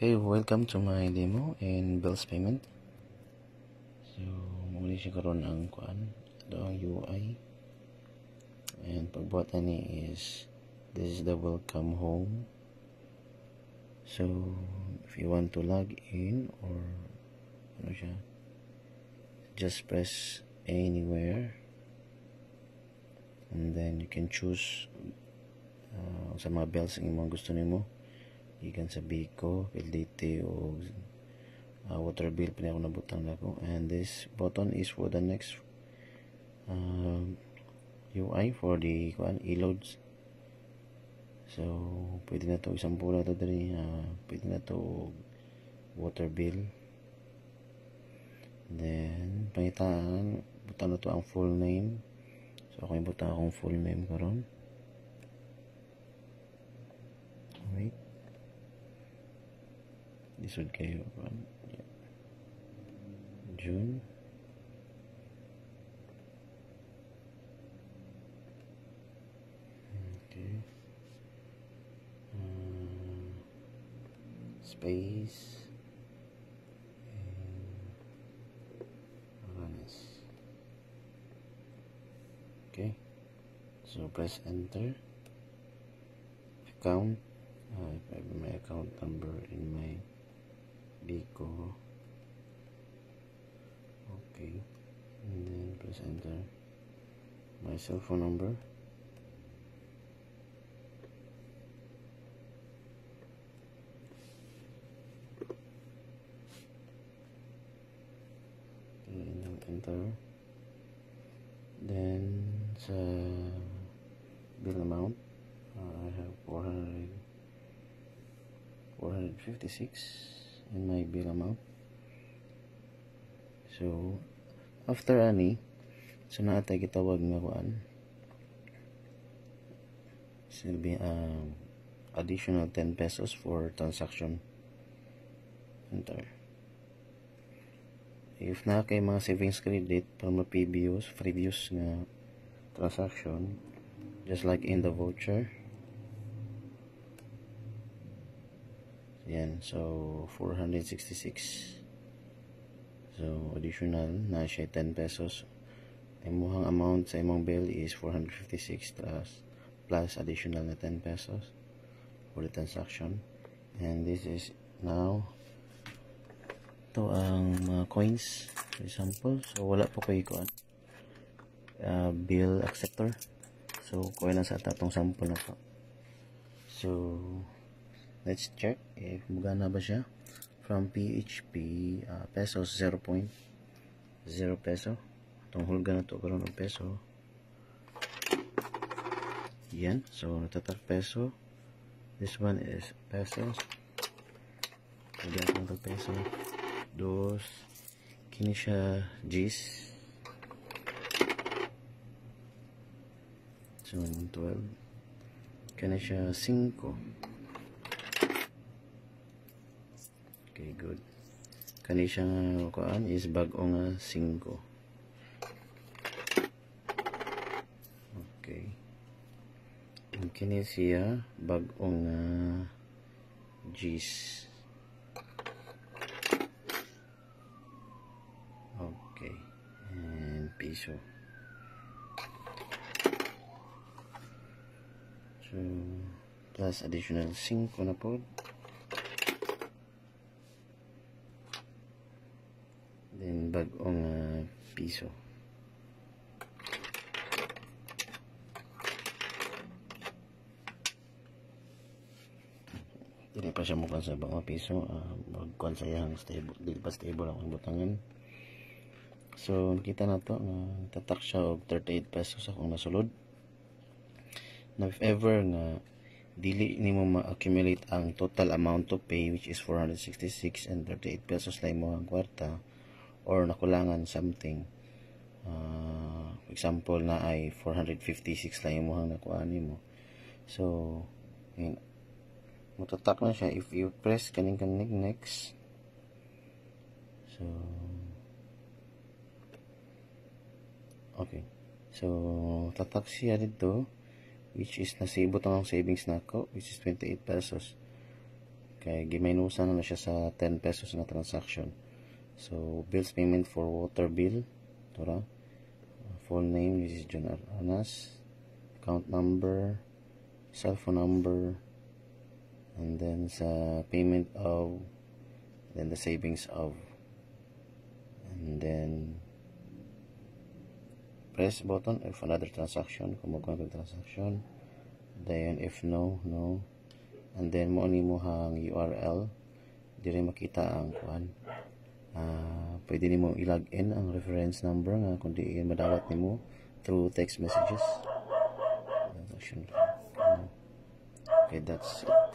Okay, welcome to my demo in bills payment. So, muli siya karon ang kuan, ito ang UI. And pagbuhat ni is, this is the welcome home. So, if you want to log in or ano siya, just press anywhere. And then you can choose sa mga bills ang imong gusto nimo. Ikan sa Bico, PLDT o water bill pinaka nabutang nako. And this button is for the next UI for the e-loads. So pwede na to isang pula to diri, pwede na to water bill. Then pangitaan butang na to ang full name. So ako ibutang akong full name karon. Wait. This would kayo June okay. Space and okay, so press enter. Account, if I have my account number in my Bico. Okay, and then press enter. My cell phone number. Okay, and then enter. Then sa bill amount, I have 456 in my bill amount. So after ani, so naatay gitawag nga kuan, so will be additional 10 pesos for transaction. Enter. If na kay mga savings credit para ma-previous nga transaction, just like in the voucher. Yan, so 466. So additional na siya 10 pesos. Imuhang amount sa imong bill is 456 plus additional na 10 pesos for the transaction. And this is now ito ang mga coins, for example. So wala po kayo kuan bill acceptor. So kuha lang sa tatong sample na po. So let's check if magana ba siya. From PHP pesos 0.0 peso. Itong hulga na to karon og peso. Yan, so natatak peso. This one is pesos. Pwede akong tag peso. Dos. Kini siya G's. So 12. Kini siya 5. Okay, good. Kani siya nga kuan is bag-o nga 5. Okay. Kini siya bag-o nga G's. Okay. And piso. So plus additional 5 na po. Then bag-ong piso. Dili pa siya mukhang sa bang piso. Magkuhan sa iyang stable. Dili pa stable ang butangan. So nakita na to tatak siya og 38 pesos akong nasulod. Now if ever nga dili nimo ma-accumulate ang total amount to pay, which is 466 and 38 pesos lang mo ang kwarta, or nakulangan something, for example na ay 456 lang mo ang nakuha nimo, so yun, matatak na siya if you press kaning next. So okay, so tatak siya dito, which is nasibot ang savings nako, which is 28 pesos. kay gimaynusan na siya sa 10 pesos na transaction. So bills payment for water bill, tora. Full name, this is John Anas, account number, cell phone number, and then sa payment of, then the savings of, and then press button if another transaction, kung magkano transaction, then if no, no, and then mo ni mo hang URL, dire makita ang kuan. Pwede nimo i-login ang reference number nga kundi madawat nimo through text messages. Okay, that's it.